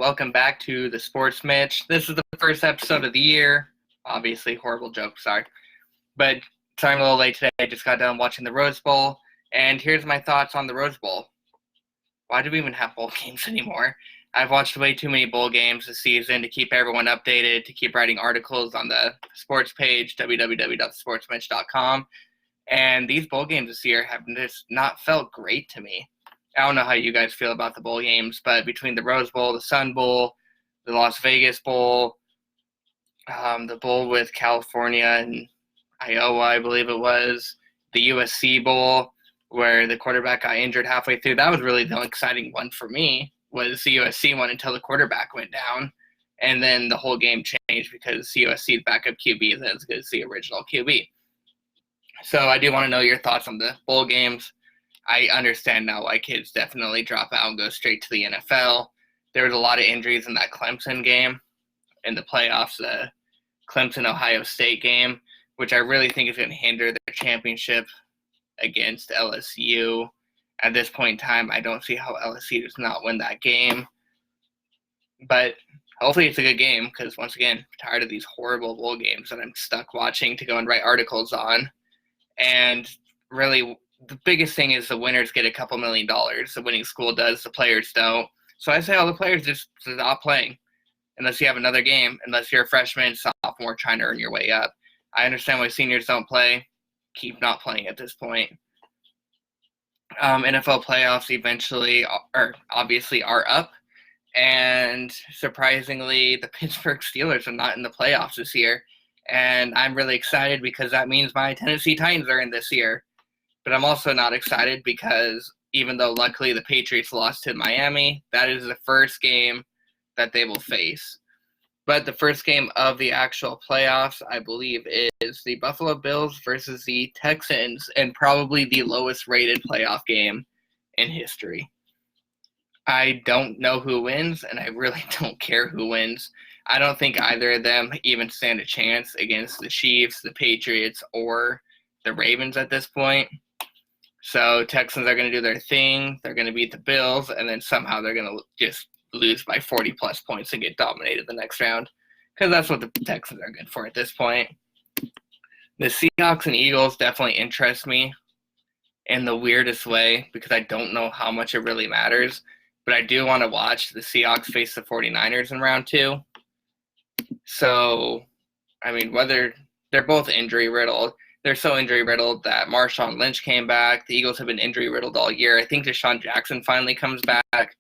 welcome back to the Sports Mitch. This is the first episode of the year. Obviously, horrible joke, sorry. But sorry I'm a little late today. I just got done watching the Rose Bowl, and here's my thoughts on the Rose Bowl. Why do we even have bowl games anymore? I've watched way too many bowl games this season to keep everyone updated, to keep writing articles on the sports page, www.sportsmitch.com. And these bowl games this year have just not felt great to me. I don't know how you guys feel about the bowl games, but between the Rose Bowl, the Sun Bowl, the Las Vegas Bowl, the bowl with California and Iowa, I believe it was, the USC Bowl, where the quarterback got injured halfway through, that was really the exciting one for me, was the USC one until the quarterback went down. And then the whole game changed because USC's backup QB isn't as good as the original QB. So I do want to know your thoughts on the bowl games. I understand now why kids definitely drop out and go straight to the NFL. There was a lot of injuries in that Clemson game in the playoffs, the Clemson-Ohio State game, which I really think is going to hinder their championship against LSU. At this point in time, I don't see how LSU does not win that game. But hopefully it's a good game because, once again, I'm tired of these horrible bowl games that I'm stuck watching to go and write articles on. And really, the biggest thing is the winners get a couple $1 million. The winning school does, the players don't. So I say all the players just stop playing unless you have another game, unless you're a freshman, sophomore, trying to earn your way up. I understand why seniors don't play. Keep not playing at this point. NFL playoffs eventually obviously are up. And surprisingly, the Pittsburgh Steelers are not in the playoffs this year. And I'm really excited because that means my Tennessee Titans are in this year. But I'm also not excited because even though luckily the Patriots lost to Miami, that is the first game that they will face. But the first game of the actual playoffs, I believe, is the Buffalo Bills versus the Texans, and probably the lowest rated playoff game in history. I don't know who wins, and I really don't care who wins. I don't think either of them even stand a chance against the Chiefs, the Patriots, or the Ravens at this point. So Texans are going to do their thing. They're going to beat the Bills, and then somehow they're going to just lose by 40-plus points and get dominated the next round because that's what the Texans are good for at this point. The Seahawks and Eagles definitely interest me in the weirdest way because I don't know how much it really matters, but I do want to watch the Seahawks face the 49ers in round 2. So, I mean, whether they're both injury-riddled, they're so injury-riddled that Marshawn Lynch came back. The Eagles have been injury-riddled all year. I think Deshaun Jackson finally comes back.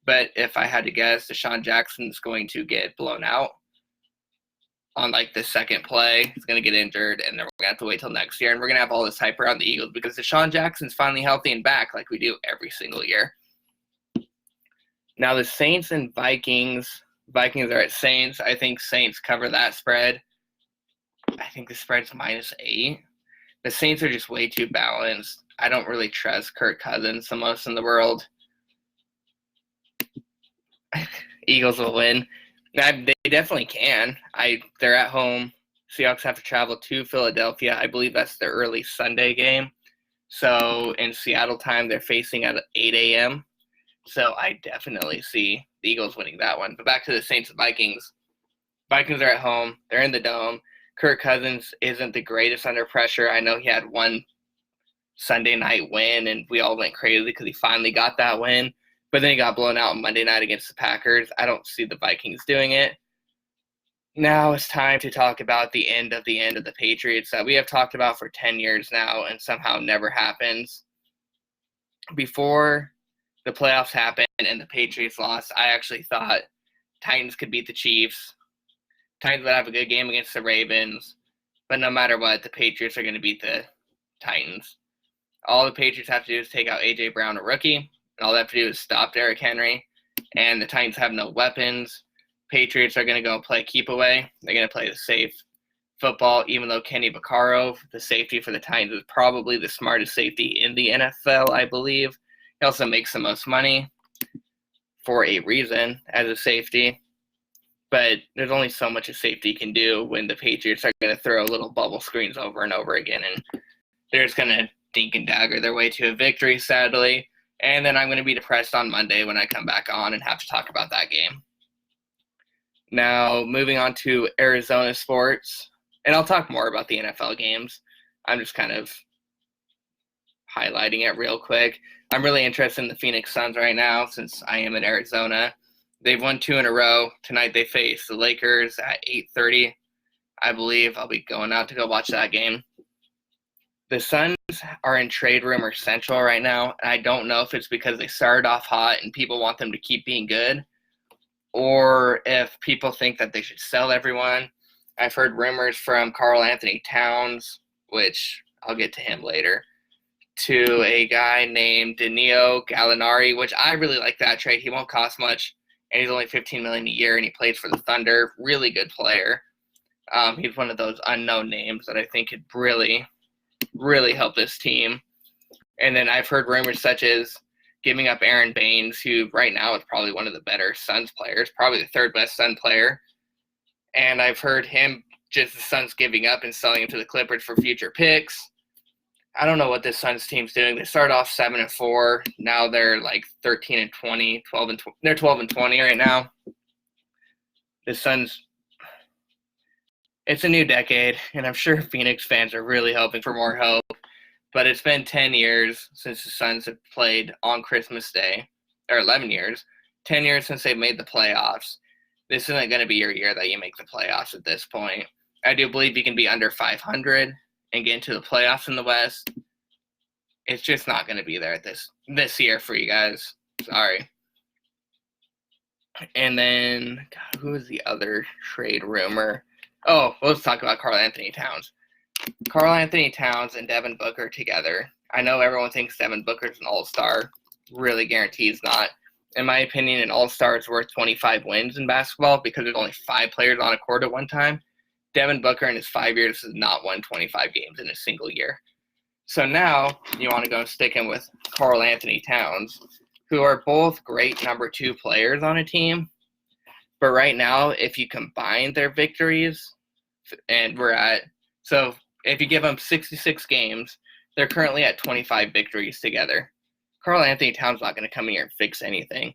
But if I had to guess, Deshaun Jackson's going to get blown out on, the second play. He's going to get injured, and then we're going to have to wait till next year. And we're going to have all this hype around the Eagles because Deshaun Jackson's finally healthy and back like we do every single year. Now, the Saints and Vikings. Vikings are at Saints. I think Saints cover that spread. I think the spread's -8. The Saints are just way too balanced. I don't really trust Kirk Cousins the most in the world. Eagles will win. They definitely can. They're at home. Seahawks have to travel to Philadelphia. I believe that's the early Sunday game. So in Seattle time, they're facing at 8 a.m. So I definitely see the Eagles winning that one. But back to the Saints and Vikings. Vikings are at home. They're in the Dome. Kirk Cousins isn't the greatest under pressure. I know he had one Sunday night win, and we all went crazy because he finally got that win. But then he got blown out on Monday night against the Packers. I don't see the Vikings doing it. Now it's time to talk about the end of the Patriots that we have talked about for 10 years now and somehow never happens. Before the playoffs happened and the Patriots lost, I actually thought Titans could beat the Chiefs. Titans would have a good game against the Ravens. But no matter what, the Patriots are going to beat the Titans. All the Patriots have to do is take out A.J. Brown, a rookie. And all they have to do is stop Derrick Henry. And the Titans have no weapons. Patriots are going to go play keep away. They're going to play the safe football, even though Kenny Vaccaro, the safety for the Titans, is probably the smartest safety in the NFL, I believe. He also makes the most money for a reason as a safety. But there's only so much a safety can do when the Patriots are going to throw little bubble screens over and over again. And they're just going to dink and dagger their way to a victory, sadly. And then I'm going to be depressed on Monday when I come back on and have to talk about that game. Now, moving on to Arizona sports, and I'll talk more about the NFL games. I'm just kind of highlighting it real quick. I'm really interested in the Phoenix Suns right now since I am in Arizona. They've won 2 in a row. Tonight they face the Lakers at 8:30. I believe I'll be going out to go watch that game. The Suns are in trade rumor central right now, and I don't know if it's because they started off hot and people want them to keep being good, or if people think that they should sell everyone. I've heard rumors from Karl Anthony Towns, which I'll get to him later, to a guy named Danilo Gallinari, which I really like that trade. He won't cost much, and he's only $15 million a year, and he plays for the Thunder. Really good player. He's one of those unknown names that I think could really, really help this team. And then I've heard rumors such as giving up Aaron Baines, who right now is probably one of the better Suns players, probably the third best Sun player. And I've heard him, just the Suns giving up and selling him to the Clippers for future picks. I don't know what this Suns team's doing. They started off 7-4. Now they're like 13-20, 12-20. They're 12-20 right now. The Suns, it's a new decade, and I'm sure Phoenix fans are really hoping for more hope. But it's been 10 years since the Suns have played on Christmas Day, or 11 years. 10 years since they've made the playoffs. This isn't going to be your year that you make the playoffs at this point. I do believe you can be under 500 and get into the playoffs in the West. It's just not going to be there this year for you guys. Sorry. And then, God, who is the other trade rumor? Oh, let's talk about Karl Anthony Towns. Karl Anthony Towns and Devin Booker together. I know everyone thinks Devin Booker's an all-star. Really guarantees not. In my opinion, an all-star is worth 25 wins in basketball because there's only 5 players on a court at one time. Devin Booker in his 5 years has not won 25 games in a single year. So now you want to go stick him with Karl Anthony Towns, who are both great number 2 players on a team. But right now, if you combine their victories, and so if you give them 66 games, they're currently at 25 victories together. Karl Anthony Towns not going to come in here and fix anything.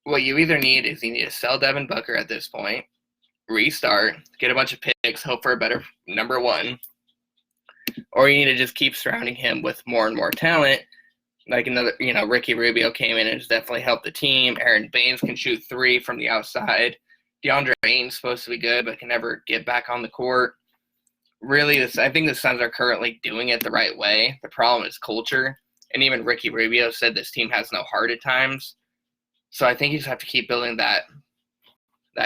What you either need is you need to sell Devin Booker at this point, restart, get a bunch of picks, hope for a better number 1, or you need to just keep surrounding him with more and more talent. Like another, Ricky Rubio came in and has definitely helped the team. Aaron Baines can shoot 3 from the outside. DeAndre Ayton's supposed to be good, but can never get back on the court. Really, I think the Suns are currently doing it the right way. The problem is culture. And even Ricky Rubio said this team has no heart at times. So I think you just have to keep building that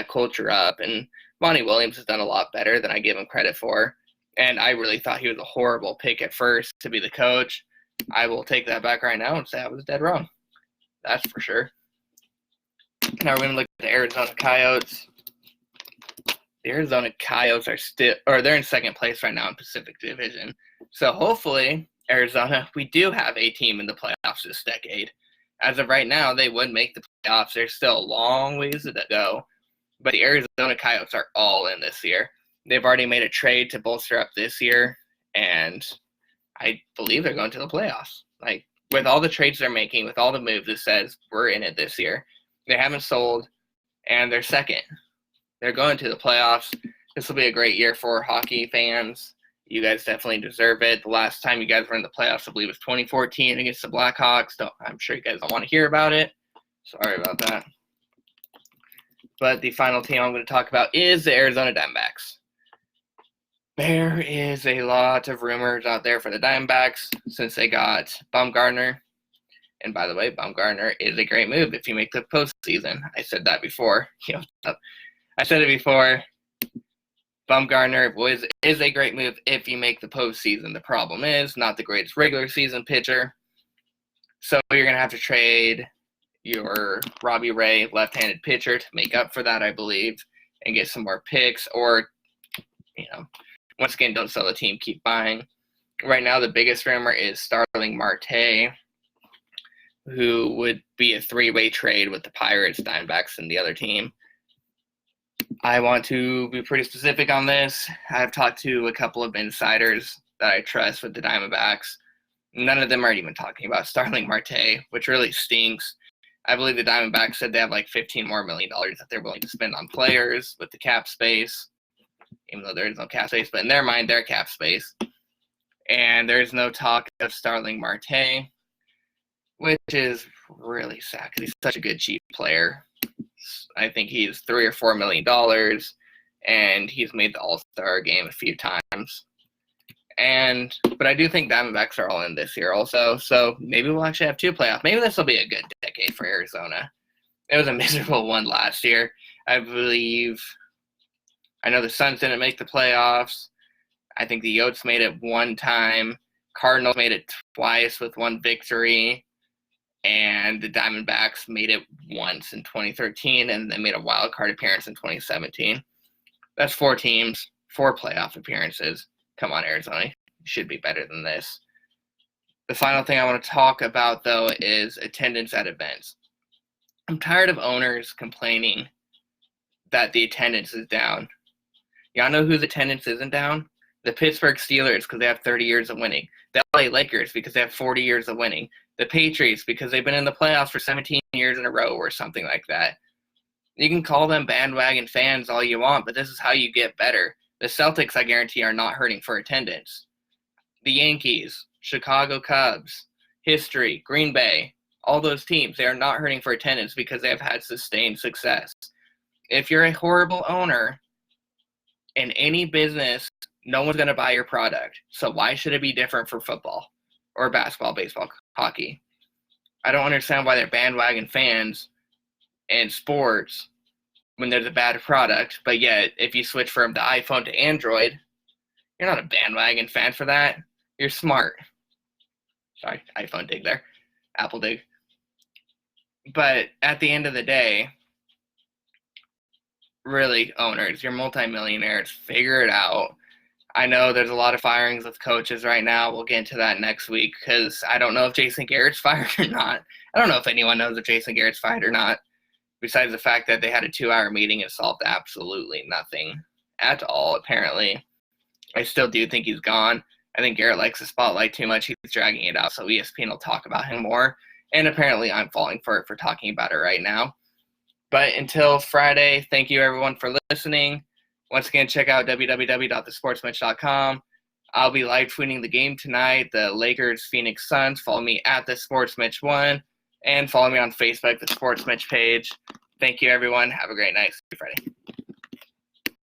culture up. And Monty Williams has done a lot better than I give him credit for. And I really thought he was a horrible pick at first to be the coach. I will take that back right now and say I was dead wrong. That's for sure. Now we're going to look at the Arizona Coyotes. The Arizona Coyotes they're in second place right now in Pacific Division. So hopefully, Arizona, we do have a team in the playoffs this decade. As of right now, they would make the playoffs. There's still a long ways to go. But the Arizona Coyotes are all in this year. They've already made a trade to bolster up this year, and I believe they're going to the playoffs. Like, with all the trades they're making, with all the moves, it says we're in it this year. They haven't sold, and they're second. They're going to the playoffs. This will be a great year for hockey fans. You guys definitely deserve it. The last time you guys were in the playoffs, I believe, was 2014 against the Blackhawks. I'm sure you guys don't want to hear about it. Sorry about that. But the final team I'm going to talk about is the Arizona Diamondbacks. There is a lot of rumors out there for the Diamondbacks since they got Bumgarner. And by the way, Bumgarner is a great move if you make the postseason. I said that before. I said it before. Bumgarner is a great move if you make the postseason. The problem is not the greatest regular season pitcher. So you're going to have to trade your Robbie Ray left-handed pitcher to make up for that, I believe, and get some more picks. Or, once again, don't sell the team, keep buying. Right now, the biggest rumor is Starling Marte, who would be a 3-way trade with the Pirates, Diamondbacks, and the other team. I want to be pretty specific on this. I've talked to a couple of insiders that I trust with the Diamondbacks. None of them are even talking about Starling Marte, which really stinks. I believe the Diamondbacks said they have like $15 more million that they're willing to spend on players with the cap space, even though there is no cap space, but in their mind, they're cap space. And there's no talk of Starling Marte, which is really sad because he's such a good cheap player. I think he's $3 or $4 million, and he's made the All-Star game a few times. But I do think Diamondbacks are all in this year also, so maybe we'll actually have 2 playoffs. Maybe this will be a good decade for Arizona. It was a miserable one last year. I know the Suns didn't make the playoffs. I think the Yotes made it one time. Cardinals made it twice with one victory. And the Diamondbacks made it once in 2013, and they made a wild card appearance in 2017. That's 4 teams, 4 playoff appearances. Come on, Arizona. You should be better than this. The final thing I want to talk about, though, is attendance at events. I'm tired of owners complaining that the attendance is down. Y'all know whose attendance isn't down? The Pittsburgh Steelers, because they have 30 years of winning. The LA Lakers, because they have 40 years of winning. The Patriots, because they've been in the playoffs for 17 years in a row or something like that. You can call them bandwagon fans all you want, but this is how you get better. The Celtics, I guarantee, are not hurting for attendance. The Yankees, Chicago Cubs, history, Green Bay, all those teams, they are not hurting for attendance because they have had sustained success. If you're a horrible owner in any business, no one's going to buy your product. So why should it be different for football or basketball, baseball, hockey? I don't understand why they're bandwagon fans in sports when there's a bad product, but yet if you switch from the iPhone to Android, you're not a bandwagon fan for that. You're smart. Sorry, iPhone dig there. Apple dig. But at the end of the day, really, owners, you're multimillionaires, figure it out. I know there's a lot of firings with coaches right now. We'll get into that next week because I don't know if Jason Garrett's fired or not. I don't know if anyone knows if Jason Garrett's fired or not, besides the fact that they had a 2-hour meeting and solved absolutely nothing at all, apparently. I still do think he's gone. I think Garrett likes the spotlight too much. He's dragging it out, so ESPN will talk about him more. And apparently I'm falling for it for talking about it right now. But until Friday, thank you everyone for listening. Once again, check out www.thesportsmitch.com. I'll be live tweeting the game tonight, the Lakers Phoenix Suns. Follow me at the Sports Mitch 1 and follow me on Facebook, the Sports Mitch page. Thank you, everyone. Have a great night. See you Friday.